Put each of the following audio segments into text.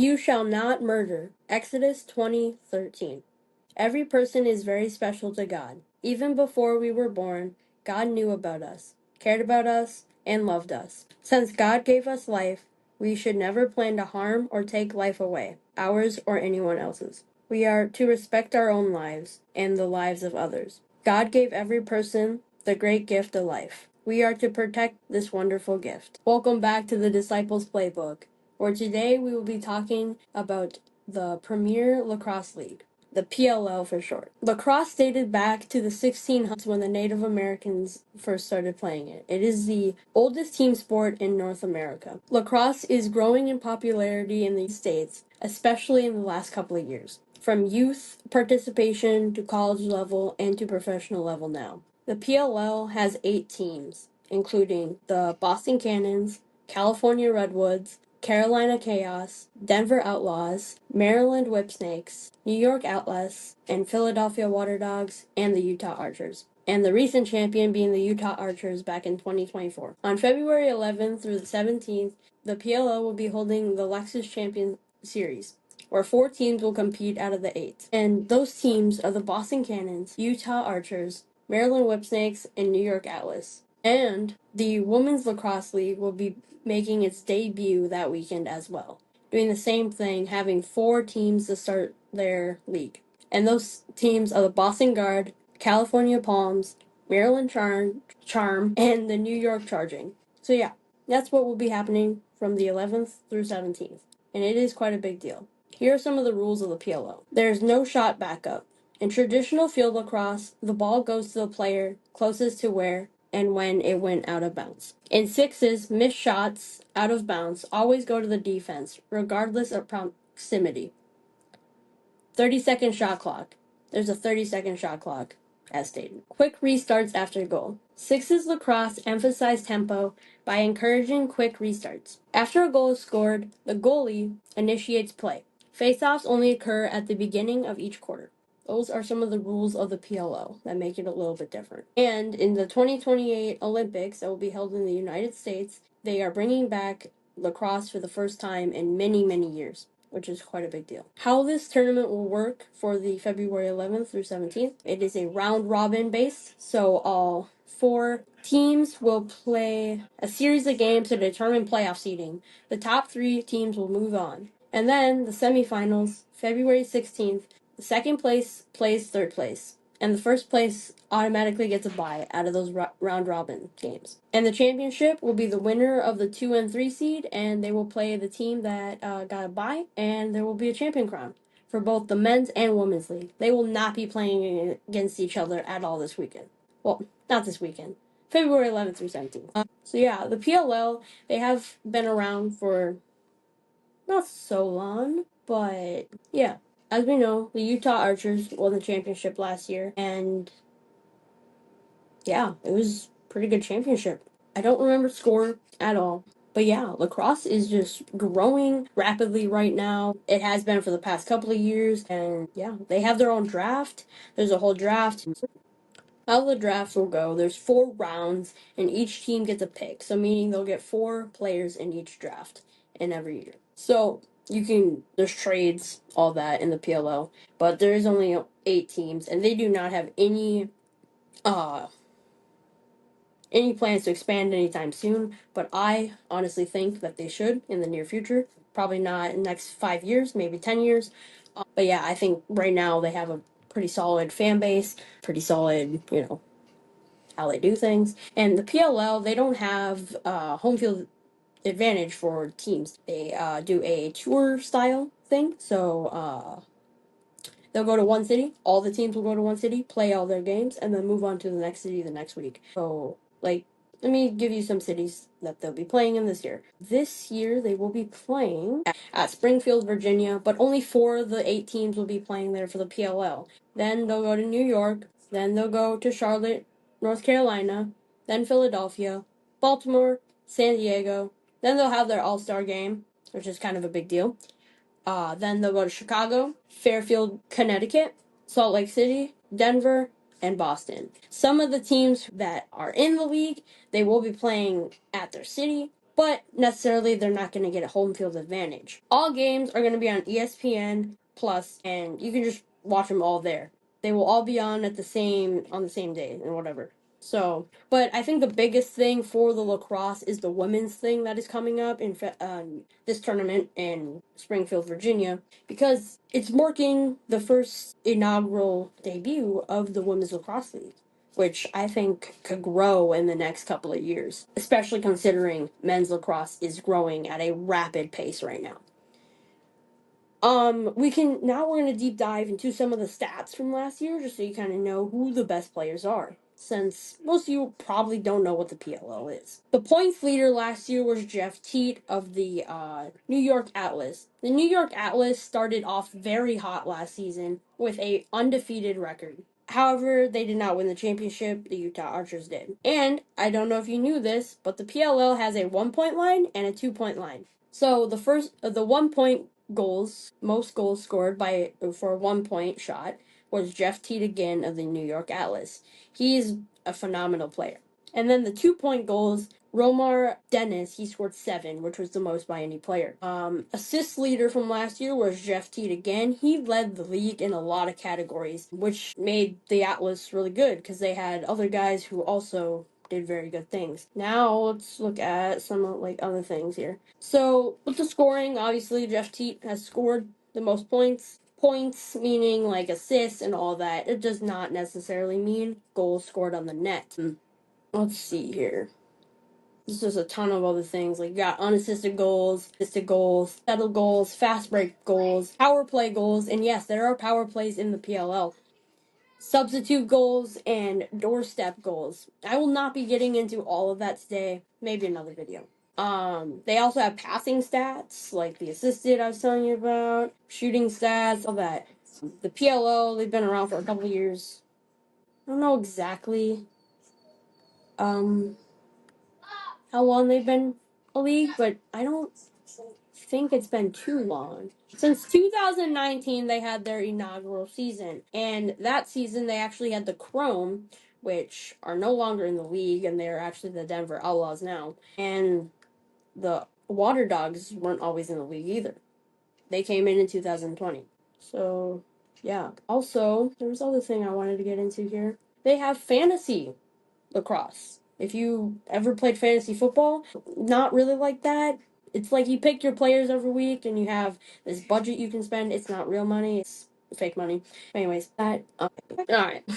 You shall not murder. Exodus 20:13. Every person is very special to God. Even before we were born, God knew about us, cared about us, and loved us. Since God gave us life, we should never plan to harm or take life away, ours or anyone else's. We are to respect our own lives and the lives of others. God gave every person the great gift of life. We are to protect this wonderful gift. Welcome back to the Disciples Playbook, where today we will be talking about the Premier Lacrosse League, the PLL for short. Lacrosse dated back to the 1600s when the Native Americans first started playing it. It is the oldest team sport in North America. Lacrosse is growing in popularity in the States, especially in the last couple of years, from youth participation to college level and to professional level now. The PLL has 8 teams, including the Boston Cannons, California Redwoods, Carolina Chaos, Denver Outlaws, Maryland Whipsnakes, New York Atlas, and Philadelphia Water Dogs, and the Utah Archers. And the recent champion being the Utah Archers back in 2024. On February 11th through the 17th, the PLO will be holding the Lexus Champion Series, where 4 teams will compete out of the 8. And those teams are the Boston Cannons, Utah Archers, Maryland Whipsnakes, and New York Atlas. And the Women's Lacrosse League will be making its debut that weekend as well, doing the same thing, having 4 teams to start their league. And those teams are the Boston Guard, California Palms, Maryland Charm, and the New York Charging. So yeah, that's what will be happening from the 11th through 17th, and it is quite a big deal. Here are some of the rules of the PLO. There's no shot backup. In traditional field lacrosse, the ball goes to the player closest to where and when it went out of bounds. In sixes, missed shots out of bounds always go to the defense, regardless of proximity. 30-second shot clock. There's a 30-second shot clock, as stated. Quick restarts after goal. Sixes lacrosse emphasize tempo by encouraging quick restarts. After a goal is scored, the goalie initiates play. Face-offs only occur at the beginning of each quarter. Those are some of the rules of the PLO that make it a little bit different. And in the 2028 Olympics that will be held in the United States, they are bringing back lacrosse for the first time in many, many years, which is quite a big deal. How this tournament will work for the February 11th through 17th, it is a round-robin base, so all 4 teams will play a series of games to determine playoff seeding. The top 3 teams will move on. And then the semifinals, February 16th, the second place plays third place, and the first place automatically gets a bye out of those round-robin games. And the championship will be the winner of the 2 and 3 seed, and they will play the team that got a bye, and there will be a champion crown for both the men's and women's league. They will not be playing against each other at all this weekend. Well, not this weekend. February 11th through 17th. So yeah, the PLL, they have been around for not so long, but yeah. As we know, the Utah Archers won the championship last year, and yeah, it was a pretty good championship. I don't remember score at all. But yeah, lacrosse is just growing rapidly right now. It has been for the past couple of years, and yeah, they have their own draft. There's a whole draft. How the drafts will go, there's 4 rounds, and each team gets a pick. So meaning they'll get 4 players in each draft in every year. So there's trades, all that in the PLO, but there is only 8 teams, and they do not have any plans to expand anytime soon, but I honestly think that they should in the near future. Probably not in the next 5 years, maybe 10 years. But yeah, I think right now they have a pretty solid fan base, pretty solid, how they do things. And the PLL, they don't have home field advantage for teams. They do a tour style thing. So they'll go to one city. All the teams will go to one city, play all their games, and then move on to the next city the next week. So, let me give you some cities that they'll be playing in this year. This year, they will be playing at Springfield, Virginia, but only 4 of the 8 teams will be playing there for the PLL. Then they'll go to New York. Then they'll go to Charlotte, North Carolina. Then Philadelphia, Baltimore, San Diego. Then they'll have their All-Star game, which is kind of a big deal. Then they'll go to Chicago, Fairfield, Connecticut, Salt Lake City, Denver, and Boston. Some of the teams that are in the league, they will be playing at their city, but necessarily they're not going to get a home field advantage. All games are going to be on ESPN Plus, and you can just watch them all there. They will all be on the same day and whatever. So, but I think the biggest thing for the lacrosse is the women's thing that is coming up in this tournament in Springfield, Virginia, because it's marking the first inaugural debut of the Women's Lacrosse League, which I think could grow in the next couple of years, especially considering men's lacrosse is growing at a rapid pace right now. We're gonna deep dive into some of the stats from last year, just so you kind of know who the best players are, since most of you probably don't know what the PLL is. The points leader last year was Jeff Teat of the New York Atlas. The New York Atlas started off very hot last season with a undefeated record. However, they did not win the championship. The Utah Archers did. And I don't know if you knew this, but the PLL has a 1-point line and a 2-point line. So the 1-point goals, most goals scored for a 1-point shot, was Jeff Teat again of the New York Atlas. He's a phenomenal player. And then the 2-point goals, Romar Dennis, he scored 7, which was the most by any player. Assist leader from last year was Jeff Teat again. He led the league in a lot of categories, which made the Atlas really good because they had other guys who also did very good things. Now let's look at some other things here. So with the scoring, obviously Jeff Teat has scored the most points. Points meaning like assists and all that. It does not necessarily mean goals scored on the net. Let's see here. There's just a ton of other things. Like you got unassisted goals, assisted goals, settled goals, fast break goals, power play goals, and yes, there are power plays in the PLL. Substitute goals and doorstep goals. I will not be getting into all of that today. Maybe another video. They also have passing stats, like the assisted I was telling you about, shooting stats, all that. The PLO, they've been around for a couple of years. I don't know exactly how long they've been a league, but I don't think it's been too long. Since 2019, they had their inaugural season, and that season they actually had the Chrome, which are no longer in the league, and they're actually the Denver Outlaws now. And the Water Dogs weren't always in the league either. They came in 2020. So, yeah. Also, there was other thing I wanted to get into here. They have fantasy lacrosse. If you ever played fantasy football, not really like that. It's like you pick your players every week and you have this budget you can spend. It's not real money, it's fake money. Anyways, alright,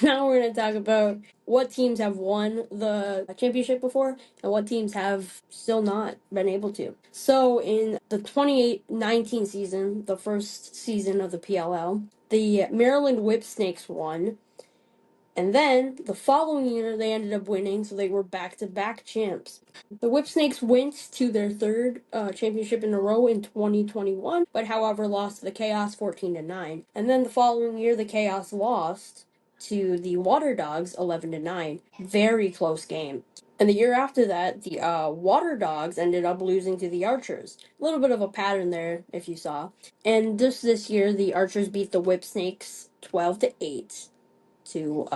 now we're going to talk about what teams have won the championship before and what teams have still not been able to. So in the 2019 season, the first season of the PLL, the Maryland Whipsnakes won. And then the following year, they ended up winning, so they were back-to-back champs. The Whipsnakes went to their third championship in a row in 2021, but however lost to the Chaos 14-9. And then the following year, the Chaos lost to the Water Dogs 11-9. Very close game. And the year after that, the Water Dogs ended up losing to the Archers. A little bit of a pattern there, if you saw. And just this year, the Archers beat the Whipsnakes 12-8. To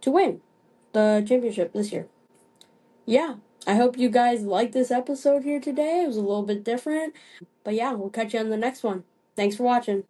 win the championship this year. Yeah, I hope you guys liked this episode here today. It was a little bit different. But yeah, we'll catch you on the next one. Thanks for watching.